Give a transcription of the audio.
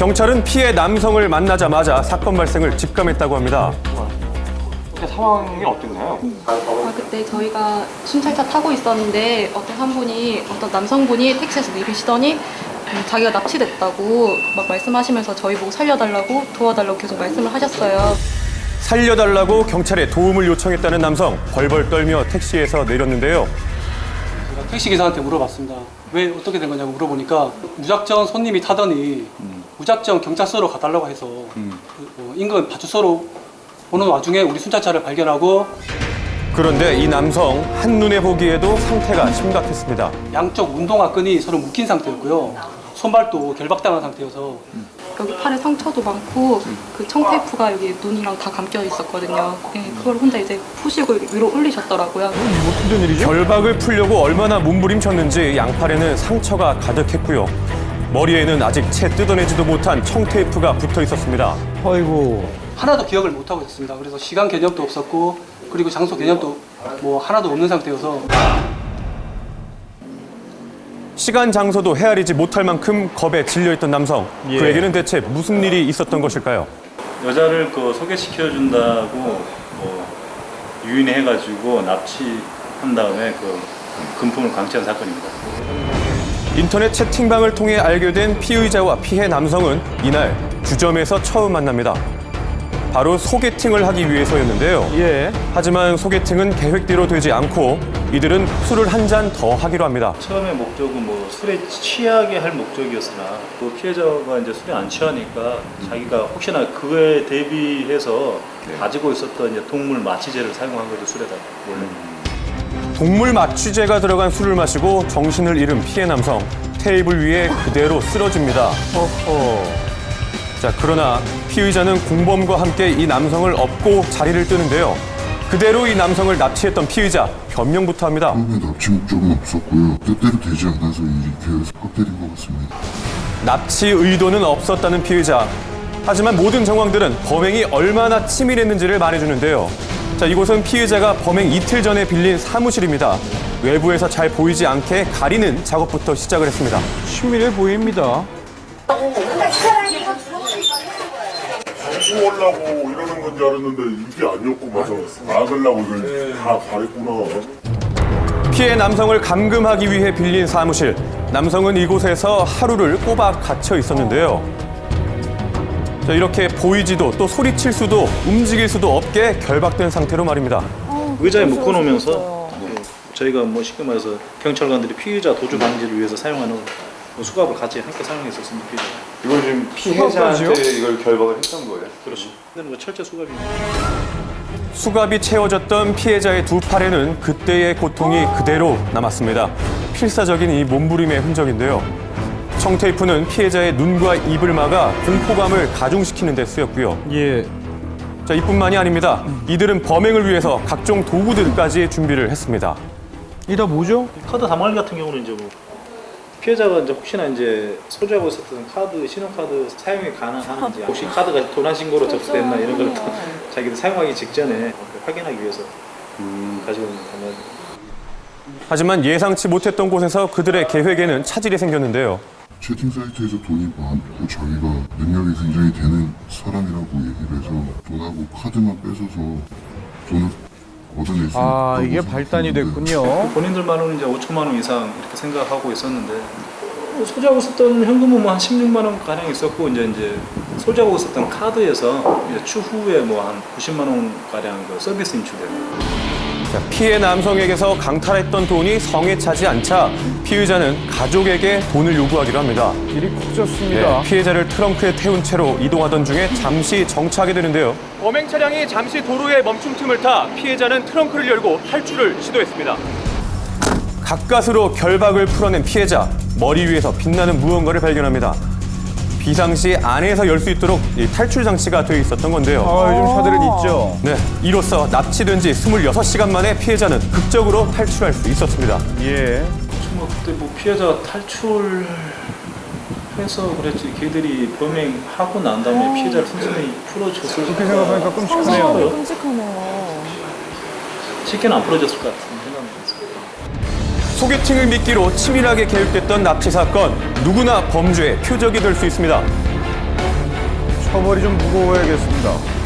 경찰은 피해 남성을 만나자마자 사건 발생을 직감했다고 합니다. 그때 상황이 어땠나요? 그때 저희가 순찰차 타고 있었는데 어떤 남성분이 택시에서 내리시더니 자기가 납치됐다고 막 말씀하시면서 저희 보고 살려달라고 도와달라고 계속 말씀을 하셨어요. 살려달라고 경찰에 도움을 요청했다는 남성 벌벌 떨며 택시에서 내렸는데요. 제가 택시기사한테 물어봤습니다. 왜 어떻게 된 거냐고 물어보니까 무작정 손님이 타더니 무작정 경찰서로 가달라고 해서 인근 파출소로 오는 와중에 우리 순찰차를 발견하고 그런데 이 남성 한눈에 보기에도 상태가 심각했습니다. 양쪽 운동화끈이 서로 묶인 상태였고요. 손발도 결박당한 상태여서 여기 팔에 상처도 많고 그 청테이프가 여기 눈이랑 다 감겨 있었거든요. 그걸 혼자 이제 푸시고 위로 올리셨더라고요. 결박을 풀려고 얼마나 몸부림쳤는지 양팔에는 상처가 가득했고요. 머리에는 아직 채 뜯어내지도 못한 청테이프가 붙어 있었습니다. 아이고. 하나도 기억을 못하고 있었습니다. 그래서 시간 개념도 없었고 그리고 장소 개념도 뭐 하나도 없는 상태여서 시간 장소도 헤아리지 못할 만큼 겁에 질려있던 남성. 예. 그에게는 대체 무슨 일이 있었던 것일까요? 여자를 소개시켜준다고 유인해가지고 납치한 다음에 금품을 강취한 사건입니다. 인터넷 채팅방을 통해 알게 된 피의자와 피해 남성은 이날 주점에서 처음 만납니다. 바로 소개팅을 하기 위해서였는데요. 예. 하지만 소개팅은 계획대로 되지 않고 이들은 술을 한 잔 더 하기로 합니다. 처음에 목적은 술에 취하게 할 목적이었으나 피해자가 이제 술에 안 취하니까 자기가 혹시나 그에 대비해서 가지고 있었던 이제 동물 마취제를 사용한 거죠, 술에다 원래. 동물 마취제가 들어간 술을 마시고 정신을 잃은 피해 남성. 테이블 위에 그대로 쓰러집니다. 자, 그러나 피의자는 공범과 함께 이 남성을 업고 자리를 뜨는데요. 그대로 이 남성을 납치했던 피의자 변명부터 합니다. 처음에 납치 목적은 없었고요. 뜻대로 되지 않아서 이렇게 해서 껍데린 것 같습니다. 납치 의도는 없었다는 피의자. 하지만 모든 정황들은 범행이 얼마나 치밀했는지를 말해주는데요. 자, 이곳은 피의자가 범행 이틀 전에 빌린 사무실입니다. 외부에서 잘 보이지 않게 가리는 작업부터 시작을 했습니다. 치밀해 보입니다. 수월라고 이러는 건 줄 알았는데 이게 아니었고 맞아. 막으려고 이걸 다 가랬구나. 피해 남성을 감금하기 위해 빌린 사무실. 남성은 이곳에서 하루를 꼬박 갇혀 있었는데요. 자, 이렇게 보이지도 또 소리칠 수도 움직일 수도 없게 결박된 상태로 말입니다. 의자에 묶어놓으면서 저희가 쉽게 말해서 경찰관들이 피의자 도주 방지를 위해서 사용하는 수갑을 같이 함께 사용했었습니다. 이걸 지금 피해자한테 이걸 결박을 했던 거예요? 그렇죠. 이건 철제 수갑입니다. 수갑이 채워졌던 피해자의 두 팔에는 그때의 고통이 그대로 남았습니다. 필사적인 이 몸부림의 흔적인데요. 청테이프는 피해자의 눈과 입을 막아 공포감을 가중시키는 데 쓰였고요. 예. 자, 이뿐만이 아닙니다. 이들은 범행을 위해서 각종 도구들까지 준비를 했습니다. 이 다 뭐죠? 카드 다말 같은 경우는 이제 피해자가 이제 혹시나 이제 소지하고 있었던 카드, 신용카드 사용이 가능한지, 혹시 카드가 도난 신고로 접수됐나 이런 걸 자기들 사용하기 직전에 확인하기 위해서 가지고 있는 겁니다. 하지만 예상치 못했던 곳에서 그들의 계획에는 차질이 생겼는데요. 채팅 사이트에서 돈이 많고 자기가 능력이 굉장히 되는 사람이라고 얘기를 해서 돈하고 카드만 뺏어서 돈을 얻어냈으니까. 이게 발단이 됐군요. 본인들만은 이제 5천만 원 이상 이렇게 생각하고 있었는데 소지하고 있었던 현금은 한 16만 원 가량 있었고 이제 소지하고 있었던 카드에서 이제 추후에 한 90만 원 가량 서비스 인출돼요. 자, 피해 남성에게서 강탈했던 돈이 성에 차지 않자 피의자는 가족에게 돈을 요구하기로 합니다. 일이 커졌습니다. 피해자를 트렁크에 태운 채로 이동하던 중에 잠시 정차하게 되는데요. 범행 차량이 잠시 도로에 멈춘 틈을 타 피해자는 트렁크를 열고 탈출을 시도했습니다. 가까스로 결박을 풀어낸 피해자. 머리 위에서 빛나는 무언가를 발견합니다. 비상시 안에서 열 수 있도록 이 탈출 장치가 되어 있었던 건데요. 요즘 차들은 있죠. 네, 이로써 납치된 지 26시간 만에 피해자는 극적으로 탈출할 수 있었습니다. 예. 그때 피해자 탈출해서 그랬지 걔들이 범행하고 난 다음에 피해자를 순순히 풀어줬을 그렇게 생각하니까 끔찍하네요. 끔찍하네요. 쉽게는 안 풀어졌을 것 같은 생각입니다. 소개팅을 미끼로 치밀하게 계획됐던 납치 사건, 누구나 범죄의 표적이 될 수 있습니다. 처벌이 좀 무거워야겠습니다.